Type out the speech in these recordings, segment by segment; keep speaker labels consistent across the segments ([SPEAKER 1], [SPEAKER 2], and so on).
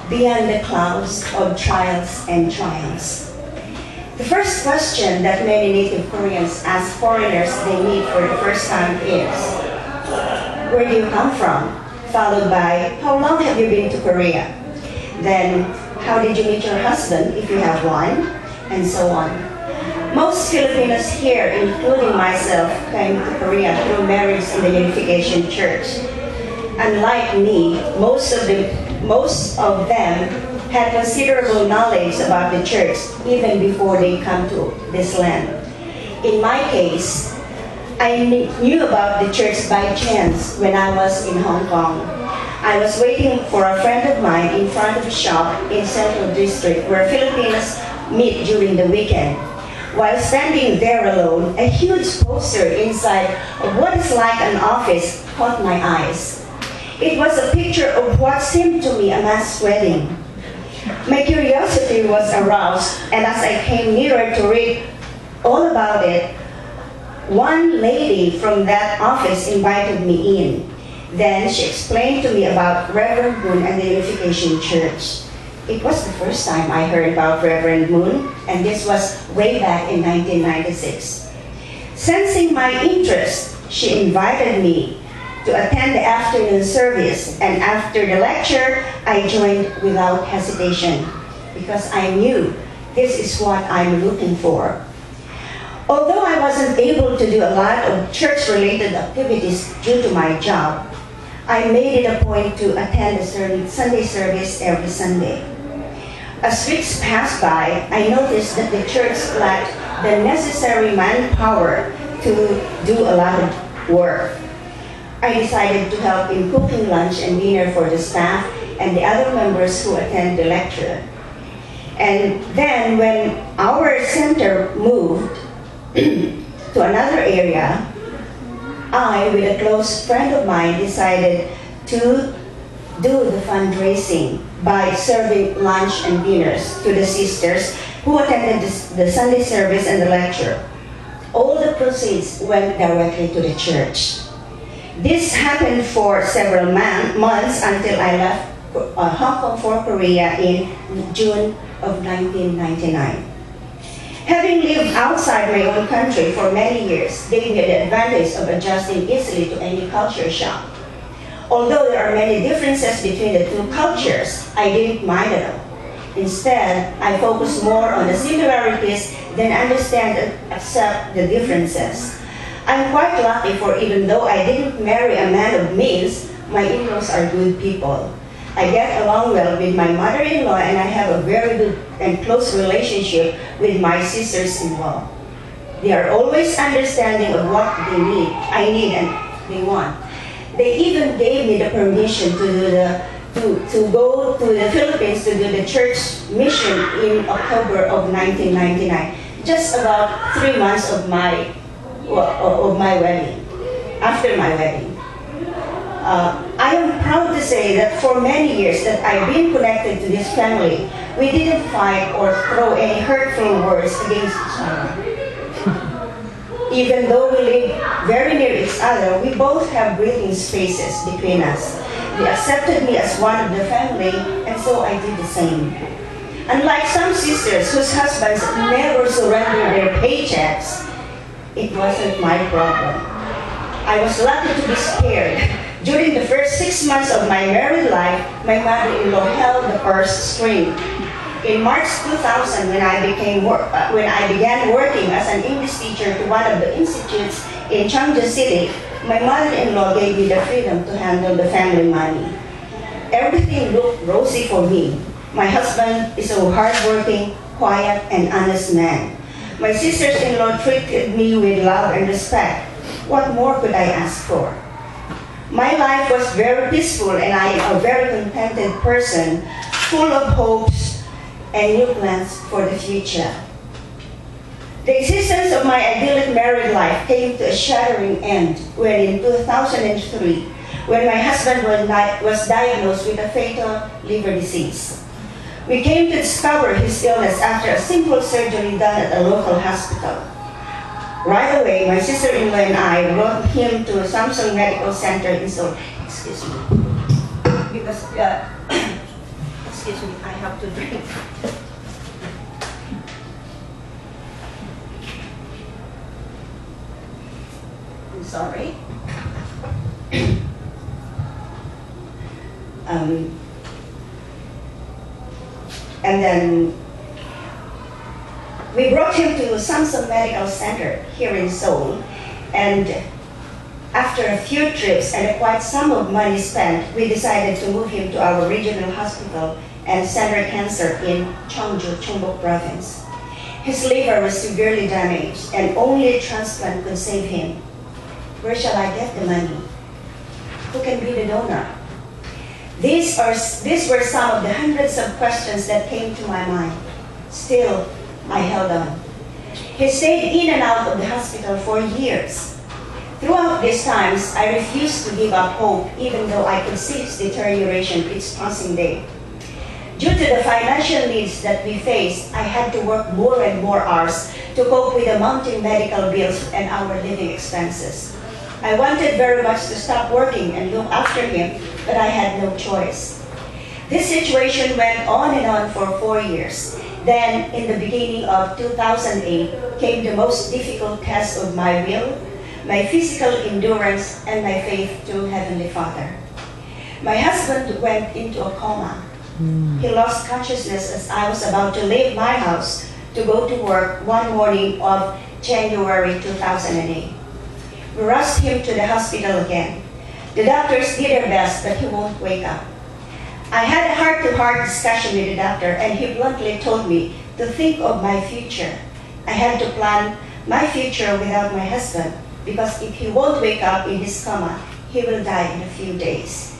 [SPEAKER 1] beyond the clouds of trials and triumphs. The first question that many native Koreans ask foreigners they meet for the first time is, where do you come from? Followed by, how long have you been to Korea? Then, how did you meet your husband, if you have one? And so on. Most Filipinos here, including myself, came to Korea through marriage in the Unification Church. Unlike me, most of them had considerable knowledge about the church even before they come to this land. In my case, I knew about the church by chance when I was in Hong Kong. I was waiting for a friend of mine in front of a shop in Central District where Filipinos meet during the weekend. While standing there alone, a huge poster inside of what is like an office caught my eyes. It was a picture of what seemed to me a mass wedding. My curiosity was aroused, and as I came nearer to read all about it, one lady from that office invited me in. Then she explained to me about Reverend Moon and the Unification Church. It was the first time I heard about Reverend Moon, and this was way back in 1996. Sensing my interest, she invited me to attend the afternoon service, and after the lecture, I joined without hesitation because I knew this is what I'm looking for. Although I wasn't able to do a lot of church-related activities due to my job, I made it a point to attend the Sunday service every Sunday. As weeks passed by, I noticed that the church lacked the necessary manpower to do a lot of work. I decided to help in cooking lunch and dinner for the staff and the other members who attend the lecture. And then when our center moved to another area, I, with a close friend of mine, decided to do the fundraising by serving lunch and dinners to the sisters who attended the Sunday service and the lecture. All the proceeds went directly to the church. This happened for several months until I left Hong Kong for Korea in June of 1999. Having lived outside my own country for many years gave me the advantage of adjusting easily to any culture shock. Although there are many differences between the two cultures, I didn't mind at all. Instead, I focused more on the similarities than understand and accept the differences. I'm quite lucky, for even though I didn't marry a man of means, my in-laws are good people. I get along well with my mother-in-law, and I have a very good and close relationship with my sisters-in-law. They are always understanding of what I need and they want. They even gave me the permission to go to the Philippines to do the church mission in October of 1999, just about 3 months of my wedding, after my wedding. I am proud to say that for many years that I've been connected to this family, we didn't fight or throw any hurtful words against each other. Even though we live very near each other, we both have breathing spaces between us. They accepted me as one of the family, and so I did the same. Unlike some sisters whose husbands never surrender their paychecks, it wasn't my problem. I was lucky to be spared. During the first 6 months of my married life, my mother-in-law held the purse string. In March 2000, when I began working as an English teacher to one of the institutes in Changja City, my mother-in-law gave me the freedom to handle the family money. Everything looked rosy for me. My husband is a hardworking, quiet, and honest man. My sisters-in-law treated me with love and respect. What more could I ask for? My life was very peaceful, and I am a very contented person, full of hopes and new plans for the future. The existence of my idyllic married life came to a shattering end when in 2003, when my husband was diagnosed with a fatal liver disease. We came to discover his illness after a simple surgery done at a local hospital. Right away, my sister-in-law and I brought him to Samsung Medical Center in Seoul. Excuse me. Because Excuse me, I have to drink. I'm sorry. And then we brought him to Samsung Medical Center here in Seoul, and after a few trips and a quite sum of money spent, we decided to move him to our regional hospital and center cancer in Cheongju, Chungbuk province. His liver was severely damaged and only a transplant could save him. Where shall I get the money? Who can be the donor? These were some of the hundreds of questions that came to my mind. Still, I held on. He stayed in and out of the hospital for years. Throughout these times, I refused to give up hope, even though I could see its deterioration each passing day. Due to the financial needs that we faced, I had to work more and more hours to cope with the mounting medical bills and our living expenses. I wanted very much to stop working and look after him, but I had no choice. This situation went on and on for 4 years. Then, in the beginning of 2008, came the most difficult test of my will, my physical endurance, and my faith to Heavenly Father. My husband went into a coma. He lost consciousness as I was about to leave my house to go to work one morning of January 2008. We rushed him to the hospital again. The doctors did their best, but he won't wake up. I had a heart-to-heart discussion with the doctor, and he bluntly told me to think of my future. I had to plan my future without my husband, because if he won't wake up in his coma, he will die in a few days.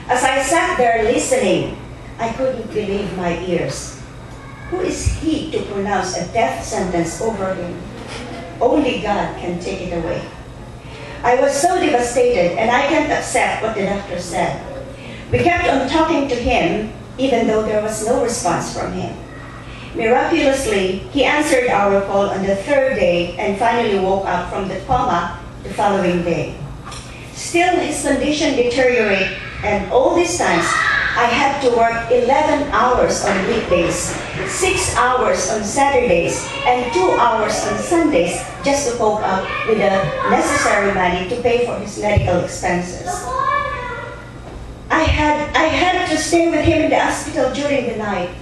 [SPEAKER 1] As I sat there listening, I couldn't believe my ears. Who is he to pronounce a death sentence over him? Only God can take it away. I was so devastated, and I can't accept what the doctor said. We kept on talking to him, even though there was no response from him. Miraculously, he answered our call on the third day and finally woke up from the coma the following day. Still, his condition deteriorated, and all these times, I had to work 11 hours on weekdays, 6 hours on Saturdays, and 2 hours on Sundays just to cope up with the necessary money to pay for his medical expenses. I had to stay with him in the hospital during the night.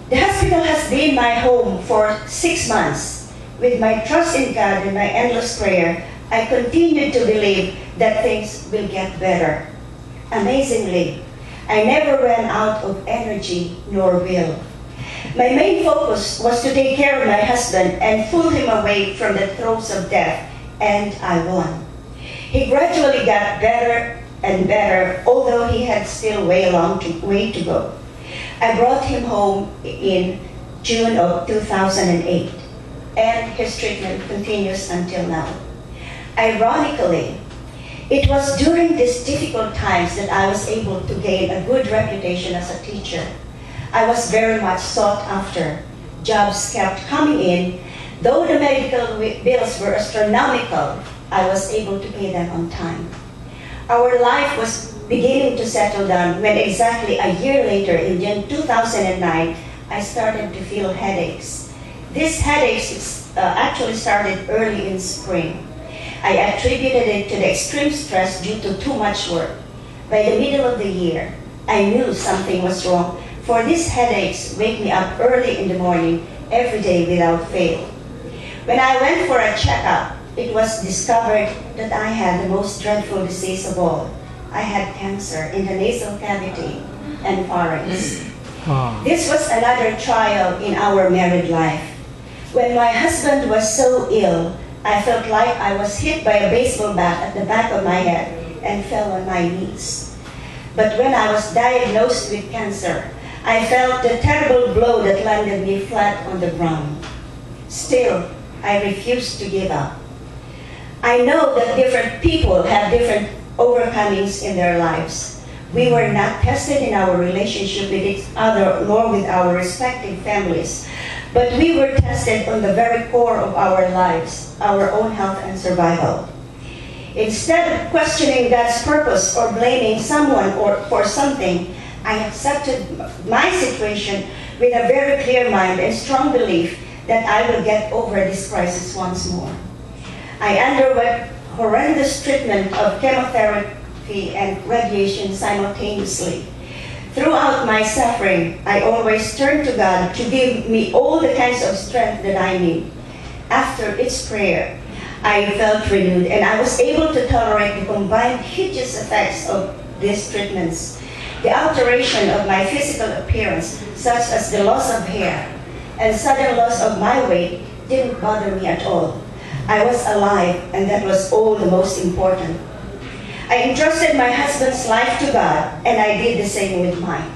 [SPEAKER 1] The hospital has been my home for 6 months. With my trust in God and my endless prayer, I continued to believe that things will get better. Amazingly, I never ran out of energy nor will. My main focus was to take care of my husband and pull him away from the throes of death, and I won. He gradually got better and better, although he had still way to go. I brought him home in June of 2008, and his treatment continues until now. Ironically, it was during these difficult times that I was able to gain a good reputation as a teacher. I was very much sought after. Jobs kept coming in. Though the medical bills were astronomical, I was able to pay them on time. Our life was beginning to settle down when exactly a year later, in June 2009, I started to feel headaches. These headaches actually started early in spring. I attributed it to the extreme stress due to too much work. By the middle of the year, I knew something was wrong, for these headaches wake me up early in the morning every day without fail. When I went for a checkup, it was discovered that I had the most dreadful disease of all. I had cancer in the nasal cavity and pharynx. This was another trial in our married life. When my husband was so ill, I felt like I was hit by a baseball bat at the back of my head and fell on my knees. But when I was diagnosed with cancer, I felt the terrible blow that landed me flat on the ground. Still, I refused to give up. I know that different people have different overcomings in their lives. We were not tested in our relationship with each other nor with our respective families, but we were tested on the very core of our lives, our own health and survival. Instead of questioning God's purpose or blaming someone or for something, I accepted my situation with a very clear mind and strong belief that I will get over this crisis once more. I underwent horrendous treatment of chemotherapy and radiation simultaneously. Throughout my suffering, I always turned to God to give me all the kinds of strength that I need. After each prayer, I felt renewed and I was able to tolerate the combined hideous effects of these treatments. The alteration of my physical appearance, such as the loss of hair and sudden loss of my weight, didn't bother me at all. I was alive, and that was all the most important. I entrusted my husband's life to God, and I did the same with mine.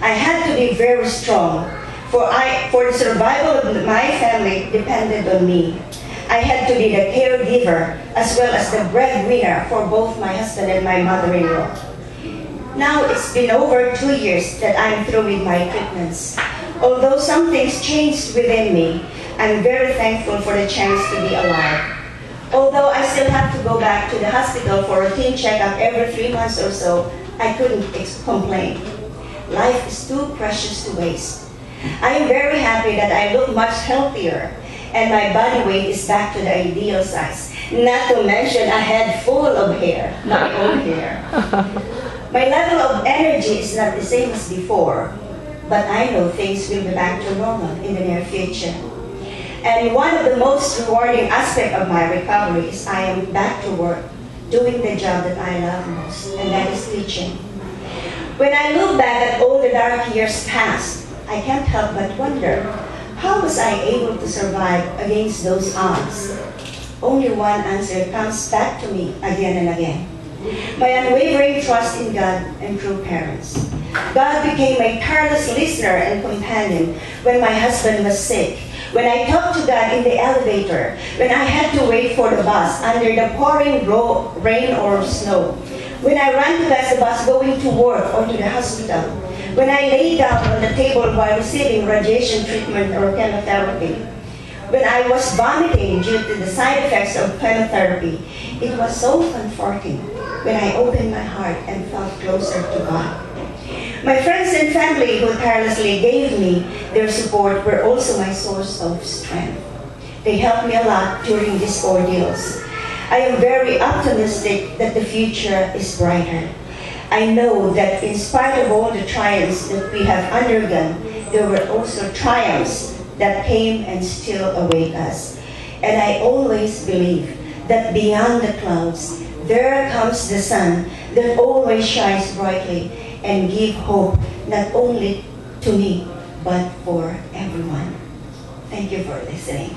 [SPEAKER 1] I had to be very strong, for the survival of my family depended on me. I had to be the caregiver as well as the breadwinner for both my husband and my mother-in-law. Now it's been over 2 years that I'm through with my treatments. Although some things changed within me, I'm very thankful for the chance to be alive. Although I still have to go back to the hospital for a routine checkup every 3 months or so, I couldn't complain. Life is too precious to waste. I am very happy that I look much healthier and my body weight is back to the ideal size. Not to mention a head full of hair, my own hair. My level of energy is not the same as before, but I know things will be back to normal in the near future. And one of the most rewarding aspects of my recovery is I am back to work, doing the job that I love most, and that is teaching. When I look back at all the dark years past, I can't help but wonder, how was I able to survive against those odds? Only one answer comes back to me again and again. My unwavering trust in God and true parents. God became my tireless listener and companion when my husband was sick, when I talked to God in the elevator, when I had to wait for the bus under the pouring rain or snow, when I ran to catch the bus going to work or to the hospital, when I lay down on the table while receiving radiation treatment or chemotherapy, when I was vomiting due to the side effects of chemotherapy. It was so comforting when I opened my heart and felt closer to God. My friends and family who tirelessly gave me their support were also my source of strength. They helped me a lot during these ordeals. I am very optimistic that the future is brighter. I know that in spite of all the triumphs that we have undergone, there were also triumphs that came and still await us. And I always believe that beyond the clouds, there comes the sun that always shines brightly and give hope not only to me, but for everyone. Thank you for listening.